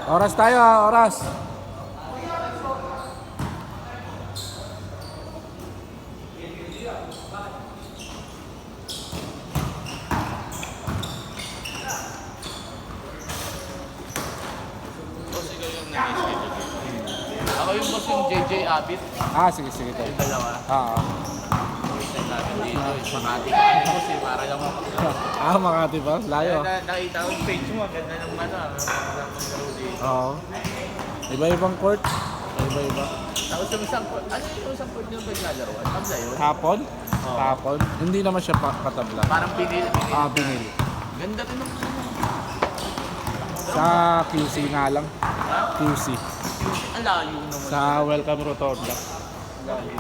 Oras tayo oras. Boss, ikaw yung nag-schedule. Ako yung boss yung JJ Abit. Sige, sige tayo. Yung dalawa. Oo. Send natin dito. Makati ka ano boss eh. Para lang ako. Makati pa? Layo. Nakita ko yung page mo. Ang ganda ng ano. Oo. Iba-ibang court. Iba-iba. Tapos yung isang court. Ano yung isang court yung naglalaroan? Tabla yun? Hapon? Oo. Hapon? Hindi naman siya katabla. Parang binil. Binili. Ganda rin ng Sa QC nga lang. QC. ang layo naman. Sa Welcome Rotonda. Ang layo.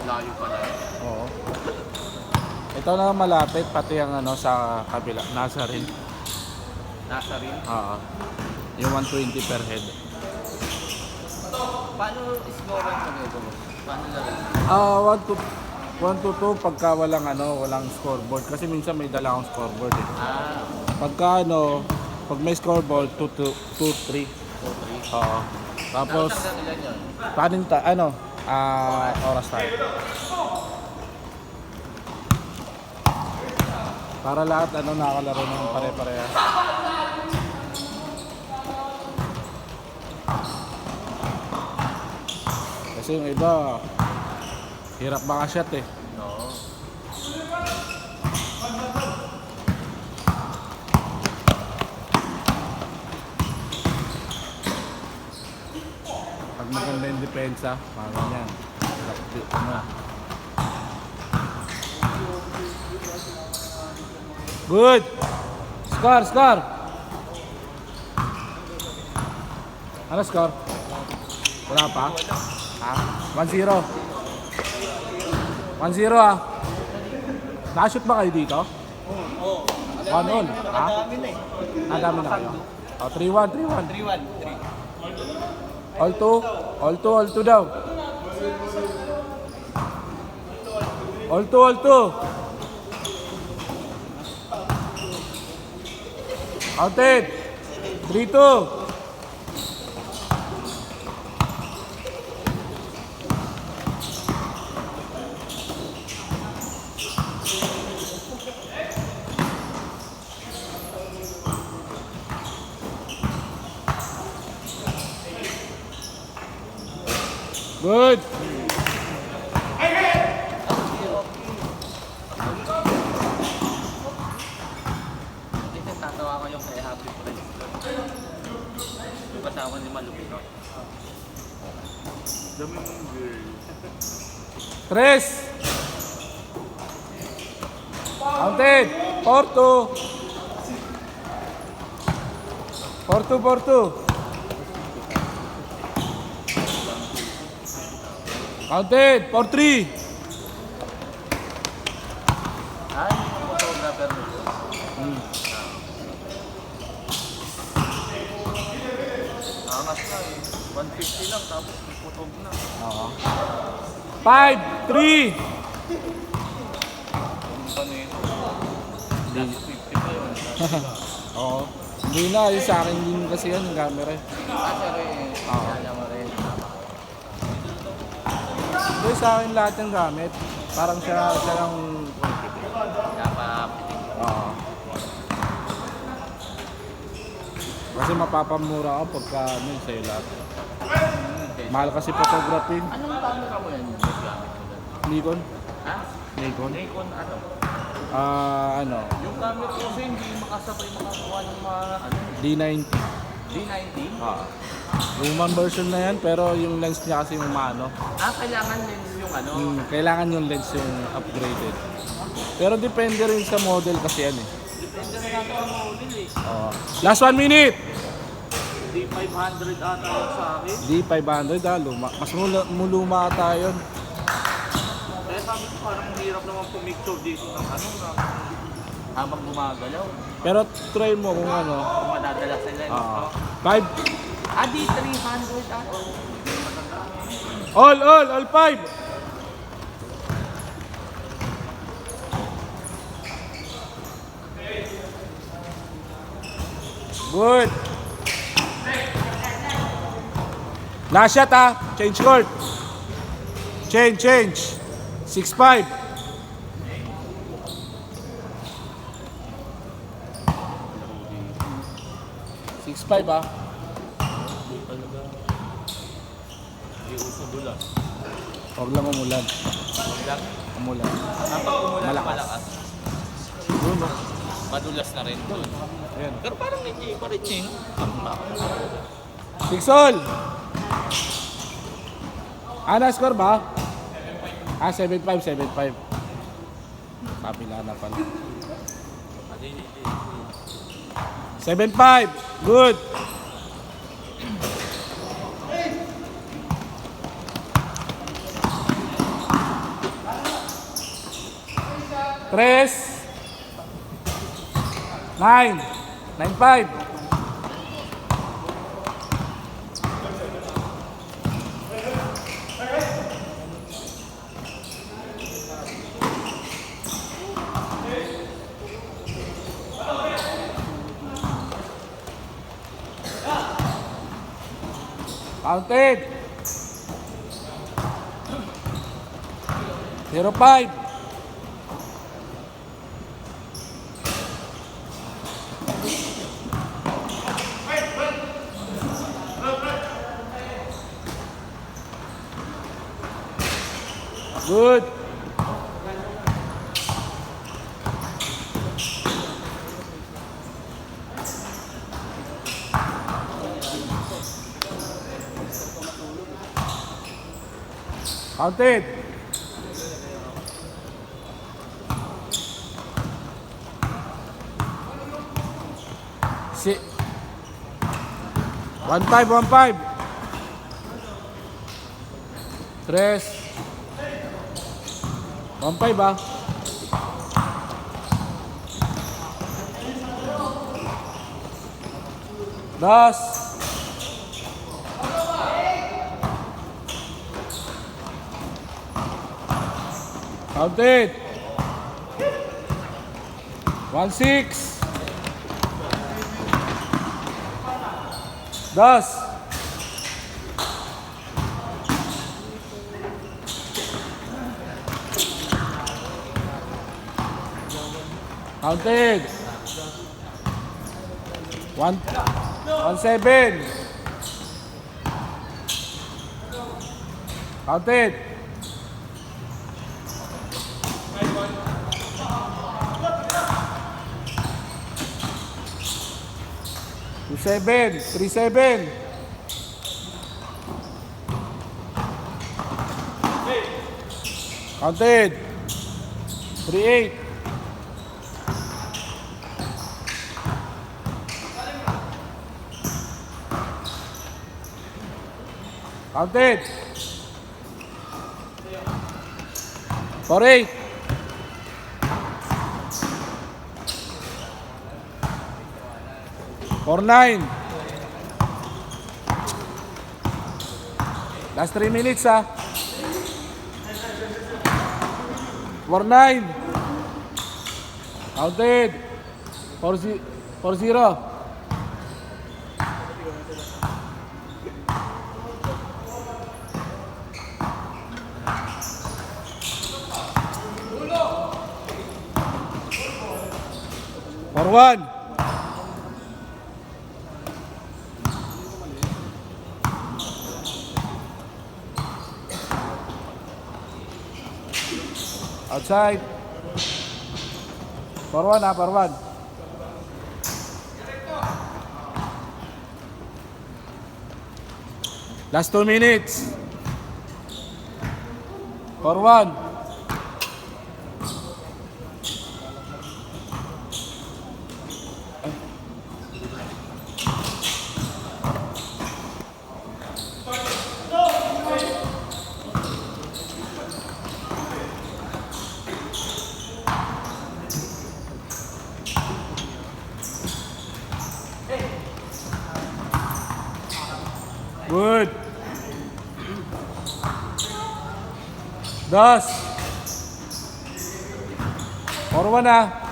Layo pala. Oo. Ito na malapit, pati ang sa kabila. Nasa rin. Nasa rin. Oo. Yung 120 per head. Paano scorean mo nito mo? Paano na rin? 1 to 2 pagka walang scoreboard. Kasi minsan may dala akong scoreboard eh. Pagka pag may scoreboard, 2 3. 2-3. Oo. Tapos, Tapos ilan yun? oras tayo. Para lahat nakakalaro ng pare-pareha. Kasi yung iba, hirap maka-shot eh. Oo. Pag maganda yung depensa, parang yan. Hirap Good! Score, score! Ano score? Wala pa? 1-0. 1-0 Nakashoot ba kayo dito? Oo. 1-all. Dami na eh. Dami na kayo? 3-1, 3-1. 3-1. All 2. All 2, all 2 daw. All 2, all 2. Counted. 3-2. Good. Kasi tatawa ko yung kay Happy Friends. Yung kasama ni Malupino. Dami mong girl. 3. Counted. 4-2. 4-2, 4-2. Counted. 4-3. Ay, yung photographer nito. Angas na eh. 150 lang tapos putog na. 5-3. Yung kanino. Last 50 pa yun. Oo. Hindi na. Yung sa akin din kasi yan. Yung camera eh. Sir eh. Oo. Kaya mo rin. Hindi sa akin lahat yung gamit. Parang siya lang. Kaya pa. Oo. Kasi mapapamura ka pagka sa'yo lahat. Mahal kasi photography. Anong camera mo yan yung gamit mo doon? Nikon. Ha? Nikon. Nikon ano? Yung Yung camera ko kasi hindi makasabay makakuha ng mga ano. D90. D90? Lumang version na yan pero yung lens niya kasi umano. Kailangan lens yung ano. Kailangan yung lens yung upgraded. Pero depende rin sa model kasi yan eh. Depende na natin sa model eh. Last 1 minute! D500 ata yung sa akin. D500 luma. Mas muluma ata yun. Kaya sabi ko parang hirap naman pumicture dito ng ano na habang gumagalaw. Pero try mo kung Kung madadala sa lens. Ah. no? 5. D300 ata. All 5. Good. Last shot change court. Change. 6-5. Six five Hindi uso dulas. Huwag lang umulan. Huwag lang. Umulan. Kapag umulan Malakas. malakas, Doon no? madulas na rin doon. Ayan. Pero parang hindi pa rin yun. 6 all. Ana score ba? 7-5. Kapila na pala. 7-5. Good. Tres. 9. 9-5. Counted. 0-5. Good. Counted. Si 1-5. Tres. 1-5 Das. Counted. 1-6. Das. Counted. 1-7. Counted. 2-7. 3-7. Counted. 3-8. Counted. 4-8. For 9. Last 3 minutes For 9. Counted. 4-0. For 1. Outside. For 1 for 1. Last 2 minutes. For 1. Good. Dos. 4-1 na.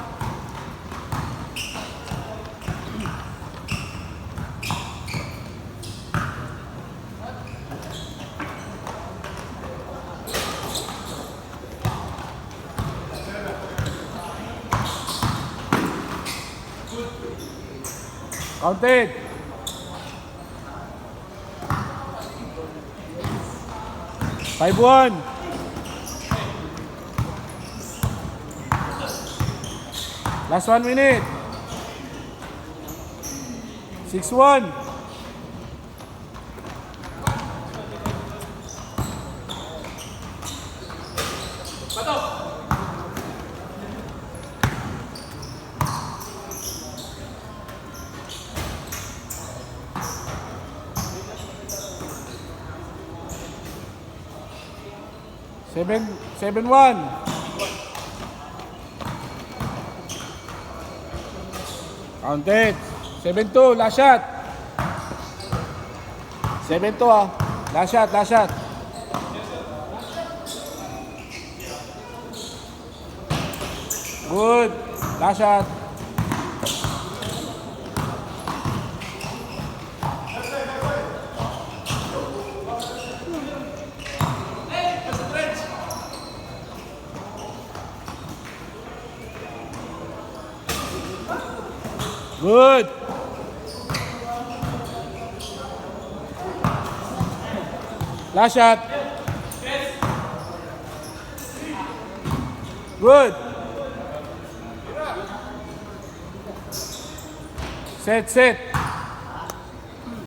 Counted. Five one. Last 1 minute. 6-1. Seven one. Counted. 7-2. Last shot. 7-2 ah. Last shot. Last shot. Good. Last shot. Good. Last shot. Good. Set.